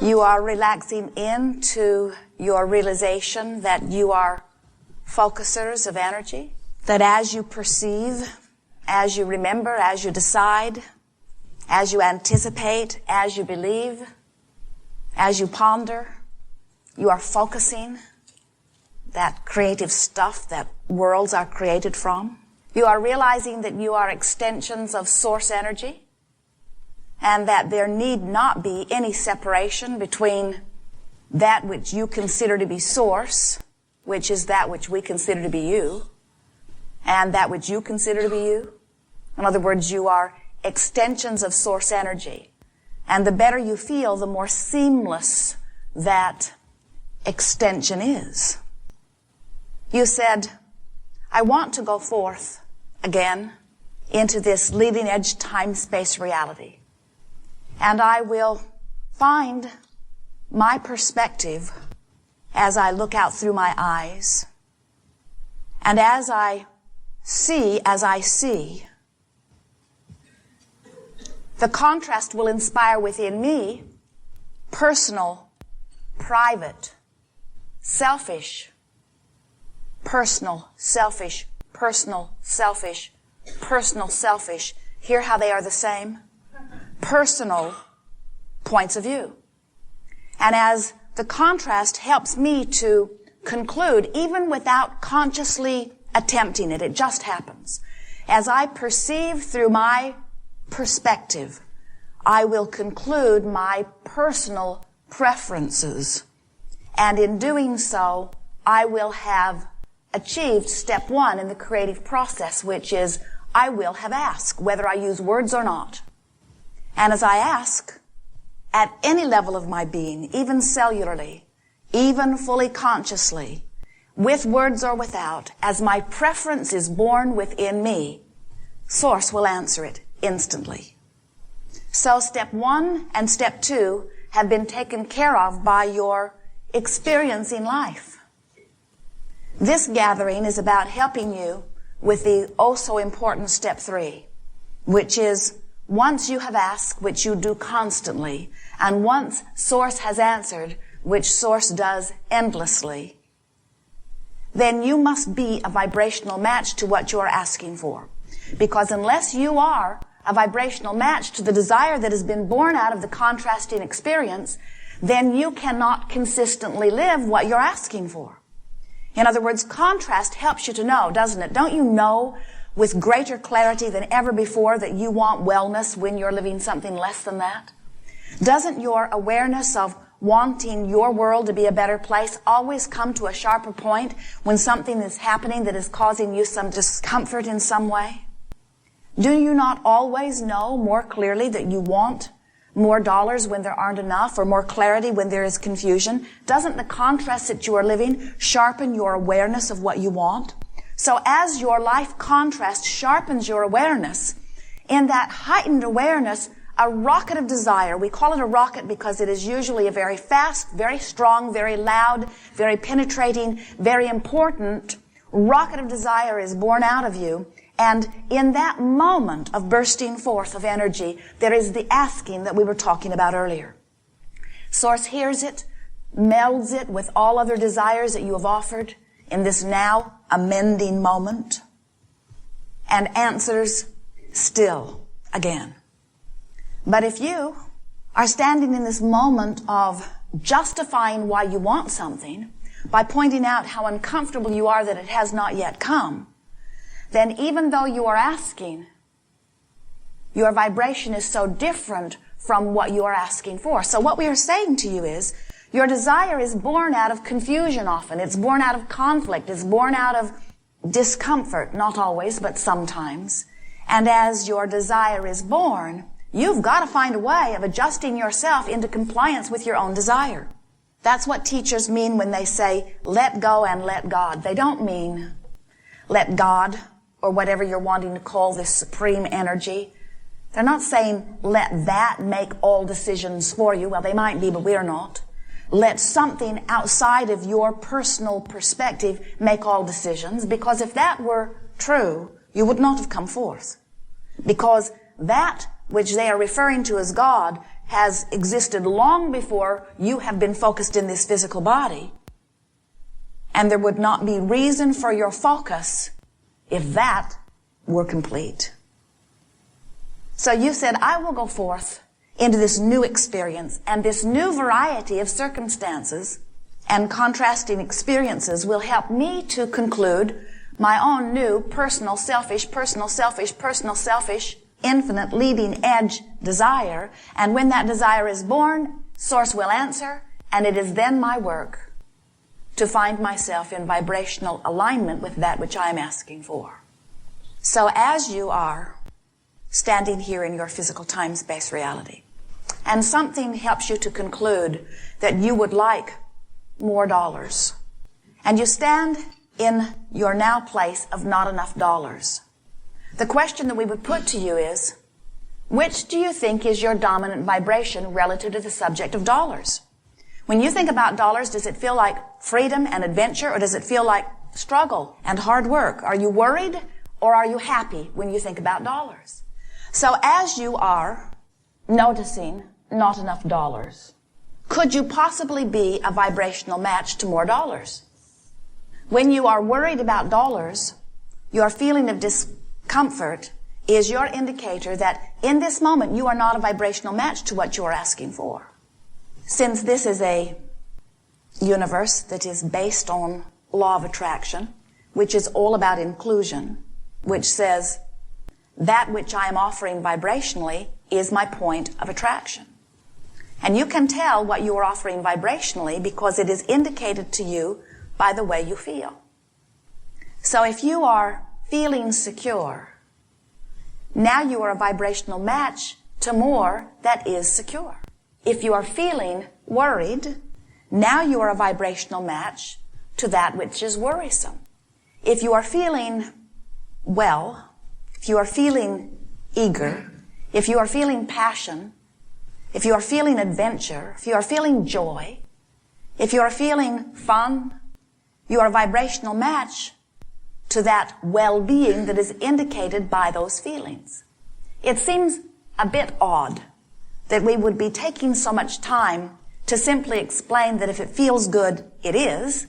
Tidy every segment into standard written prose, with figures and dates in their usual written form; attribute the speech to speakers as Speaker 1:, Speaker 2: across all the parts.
Speaker 1: You are relaxing into your realization that you are focusers of energy, that as you perceive, as you remember, as you decide, as you anticipate, as you believe, as you ponder, you are focusing that creative stuff that worlds are created from. You are realizing that you are extensions of source energy, and that there need not be any separation between that which you consider to be source, which is that which we consider to be you, and that which you consider to be you. In other words, you are extensions of source energy. And the better you feel, the more seamless that extension is. You said, I want to go forth again into this leading edge time-space reality. And I will find my perspective as I look out through my eyes. And as I see, the contrast will inspire within me personal, private, selfish, personal, selfish, personal, selfish, personal, selfish. Hear how they are the same? Personal points of view. And as the contrast helps me to conclude, even without consciously attempting it, it just happens. As I perceive through my perspective, I will conclude my personal preferences. And in doing so, I will have achieved step one in the creative process, which is I will have asked, whether I use words or not. And as I ask, at any level of my being, even cellularly, even fully consciously, with words or without, as my preference is born within me, Source will answer it instantly. So step one and step two have been taken care of by your experiencing life. This gathering is about helping you with the oh so important step three, which is once you have asked, which you do constantly, and once Source has answered, which Source does endlessly, then you must be a vibrational match to what you are asking for. Because unless you are a vibrational match to the desire that has been born out of the contrasting experience, then you cannot consistently live what you're asking for. In other words, contrast helps you to know, doesn't it? Don't you know with greater clarity than ever before that you want wellness when you're living something less than that? Doesn't your awareness of wanting your world to be a better place always come to a sharper point when something is happening that is causing you some discomfort in some way? Do you not always know more clearly that you want more dollars when there aren't enough, or more clarity when there is confusion? Doesn't the contrast that you are living sharpen your awareness of what you want? So as your life contrast sharpens your awareness, in that heightened awareness, a rocket of desire, we call it a rocket because it is usually a very fast, very strong, very loud, very penetrating, very important rocket of desire is born out of you. And in that moment of bursting forth of energy, there is the asking that we were talking about earlier. Source hears it, melds it with all other desires that you have offered in this now amending moment, and answers still again. But if you are standing in this moment of justifying why you want something by pointing out how uncomfortable you are that it has not yet come, then even though you are asking, your vibration is so different from what you are asking for. So what we are saying to you is, your desire is born out of confusion often. It's born out of conflict. It's born out of discomfort, not always, but sometimes. And as your desire is born, you've got to find a way of adjusting yourself into compliance with your own desire. That's what teachers mean when they say, let go and let God. They don't mean let God, or whatever you're wanting to call this supreme energy. They're not saying let that make all decisions for you. Well, they might be, but we are not. Let something outside of your personal perspective make all decisions, because if that were true, you would not have come forth. Because that which they are referring to as God has existed long before you have been focused in this physical body. And there would not be reason for your focus if that were complete. So you said, I will go forth into this new experience, and this new variety of circumstances and contrasting experiences will help me to conclude my own new personal selfish, infinite leading edge desire. And when that desire is born, Source will answer, and it is then my work to find myself in vibrational alignment with that which I am asking for. So as you are standing here in your physical time-space reality, and something helps you to conclude that you would like more dollars, and you stand in your now place of not enough dollars, the question that we would put to you is, which do you think is your dominant vibration relative to the subject of dollars? When you think about dollars, does it feel like freedom and adventure, or does it feel like struggle and hard work? Are you worried, or are you happy when you think about dollars? So as you are noticing not enough dollars, could you possibly be a vibrational match to more dollars? When you are worried about dollars, your feeling of discomfort is your indicator that in this moment you are not a vibrational match to what you are asking for. Since this is a universe that is based on law of attraction, which is all about inclusion, which says that which I am offering vibrationally is my point of attraction. And you can tell what you are offering vibrationally because it is indicated to you by the way you feel. So if you are feeling secure, now you are a vibrational match to more that is secure. If you are feeling worried, now you are a vibrational match to that which is worrisome. If you are feeling well, if you are feeling eager, if you are feeling passion, if you are feeling adventure, if you are feeling joy, if you are feeling fun, you are a vibrational match to that well-being that is indicated by those feelings. It seems a bit odd that we would be taking so much time to simply explain that if it feels good, it is,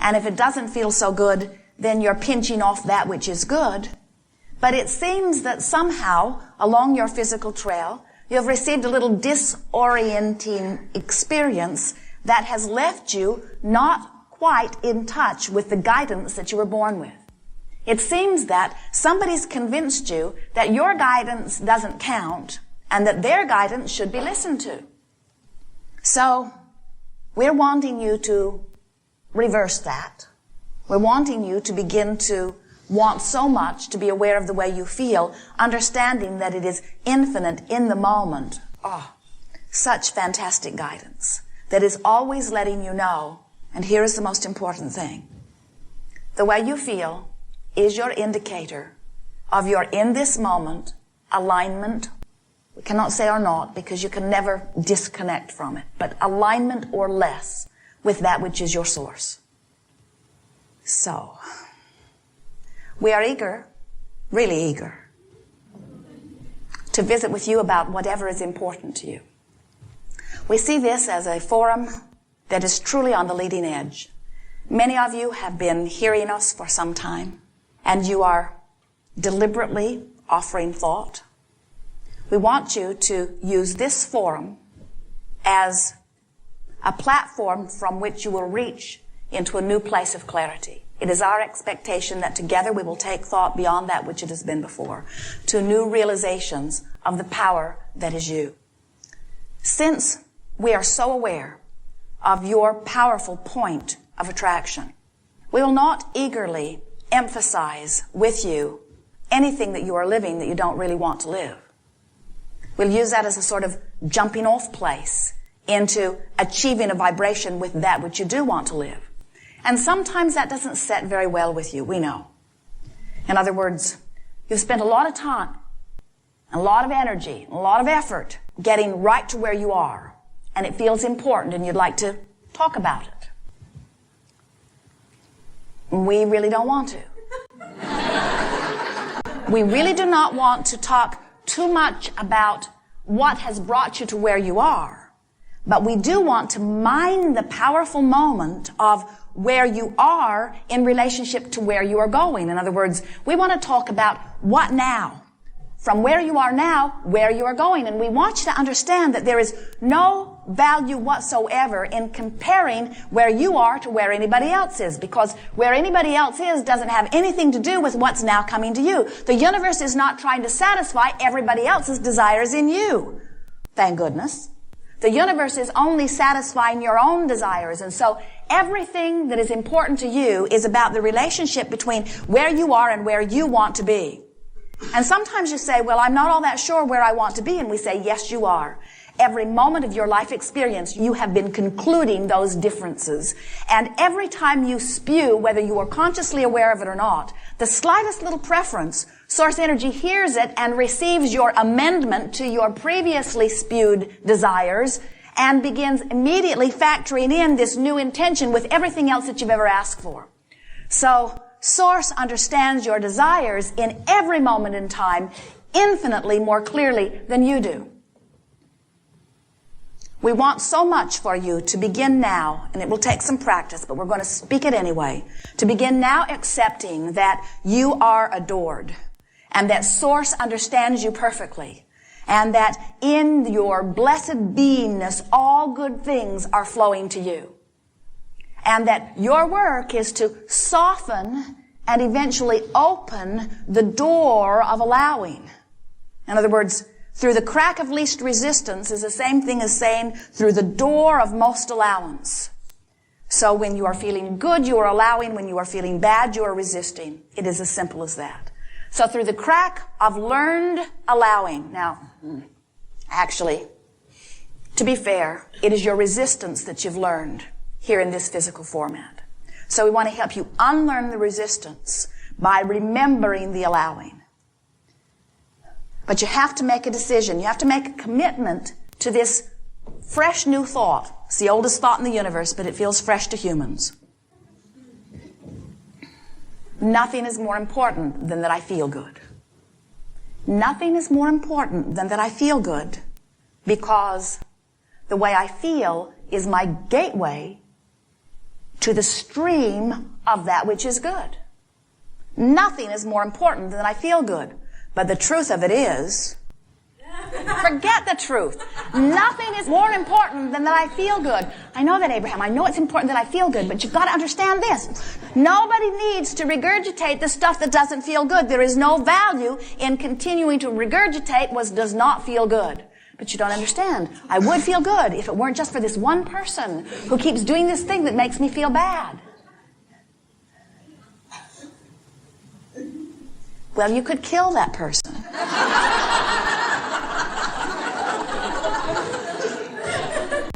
Speaker 1: and if it doesn't feel so good, then you're pinching off that which is good. But it seems that somehow, along your physical trail, you have received a little disorienting experience that has left you not quite in touch with the guidance that you were born with. It seems that somebody's convinced you that your guidance doesn't count and that their guidance should be listened to. So, we're wanting you to reverse that. We're wanting you to begin to want so much to be aware of the way you feel, understanding that it is infinite in the moment. Oh, such fantastic guidance that is always letting you know, and here is the most important thing. The way you feel is your indicator of your in this moment alignment. We cannot say or not because you can never disconnect from it, but alignment or less with that which is your source. So, we are eager, really eager, to visit with you about whatever is important to you. We see this as a forum that is truly on the leading edge. Many of you have been hearing us for some time, and you are deliberately offering thought. We want you to use this forum as a platform from which you will reach into a new place of clarity. It is our expectation that together we will take thought beyond that which it has been before, to new realizations of the power that is you. Since we are so aware of your powerful point of attraction, we will not eagerly emphasize with you anything that you are living that you don't really want to live. We'll use that as a sort of jumping off place into achieving a vibration with that which you do want to live. And sometimes that doesn't set very well with you, we know. In other words, you've spent a lot of time, a lot of energy, a lot of effort getting right to where you are, and it feels important and you'd like to talk about it. We really don't want to. We really do not want to talk too much about what has brought you to where you are. But we do want to mine the powerful moment of where you are in relationship to where you are going. In other words, we want to talk about what now. From where you are now, where you are going. And we want you to understand that there is no value whatsoever in comparing where you are to where anybody else is. Because where anybody else is doesn't have anything to do with what's now coming to you. The universe is not trying to satisfy everybody else's desires in you. Thank goodness. The universe is only satisfying your own desires. And so everything that is important to you is about the relationship between where you are and where you want to be. And sometimes you say, well, I'm not all that sure where I want to be. And we say, yes, you are. Every moment of your life experience, you have been concluding those differences. And every time you spew, whether you are consciously aware of it or not, the slightest little preference, source energy hears it and receives your amendment to your previously spewed desires and begins immediately factoring in this new intention with everything else that you've ever asked for. So, Source understands your desires in every moment in time infinitely more clearly than you do. We want so much for you to begin now, and it will take some practice, but we're going to speak it anyway, to begin now accepting that you are adored, and that Source understands you perfectly, and that in your blessed beingness all good things are flowing to you. And that your work is to soften and eventually open the door of allowing. In other words, through the crack of least resistance is the same thing as saying through the door of most allowance. So when you are feeling good, you are allowing. When you are feeling bad, you are resisting. It is as simple as that. So through the crack of learned allowing. Now, actually, to be fair, it is your resistance that you've learned here in this physical format. So we want to help you unlearn the resistance by remembering the allowing. But you have to make a decision. You have to make a commitment to this fresh new thought. It's the oldest thought in the universe, but it feels fresh to humans. Nothing is more important than that I feel good. Nothing is more important than that I feel good, because the way I feel is my gateway to the stream of that which is good. Nothing is more important than I feel good. But the truth of it is, forget the truth. Nothing is more important than that I feel good. I know that, Abraham. I know it's important that I feel good, but you've got to understand this. Nobody needs to regurgitate the stuff that doesn't feel good. There is no value in continuing to regurgitate what does not feel good. But you don't understand. I would feel good if it weren't just for this one person who keeps doing this thing that makes me feel bad. Well, you could kill that person.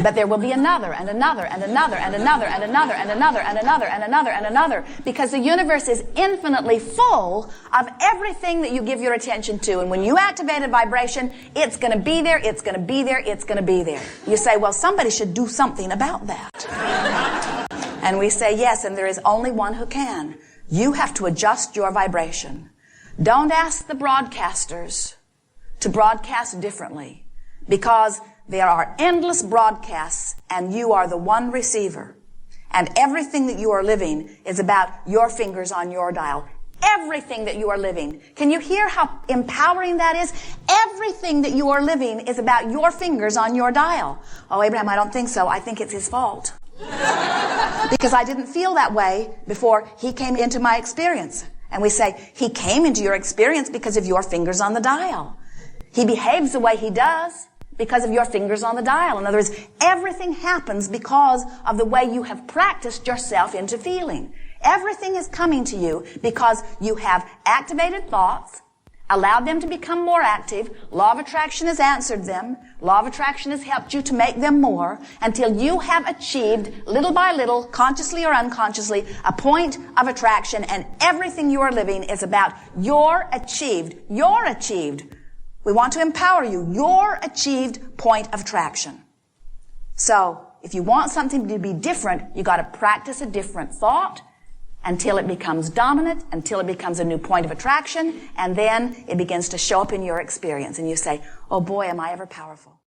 Speaker 1: But there will be another and another and another and another and another and another and another and another and another, because the universe is infinitely full of everything that you give your attention to. And when you activate a vibration, it's going to be there, it's going to be there, it's going to be there. You say, well, somebody should do something about that. And we say, yes, and there is only one who can. You have to adjust your vibration. Don't ask the broadcasters to broadcast differently, because there are endless broadcasts and you are the one receiver. And everything that you are living is about your fingers on your dial. Everything that you are living. Can you hear how empowering that is? Everything that you are living is about your fingers on your dial. Oh, Abraham, I don't think so. I think it's his fault. Because I didn't feel that way before he came into my experience. And we say, he came into your experience because of your fingers on the dial. He behaves the way he does because of your fingers on the dial. In other words, everything happens because of the way you have practiced yourself into feeling. Everything is coming to you because you have activated thoughts, allowed them to become more active. Law of attraction has answered them. Law of attraction has helped you to make them more until you have achieved, little by little, consciously or unconsciously, a point of attraction, and everything you are living is about your achieved. We want to empower you. Your achieved point of attraction. So, if you want something to be different, you got to practice a different thought until it becomes dominant, until it becomes a new point of attraction, and then it begins to show up in your experience, and you say, oh boy, am I ever powerful.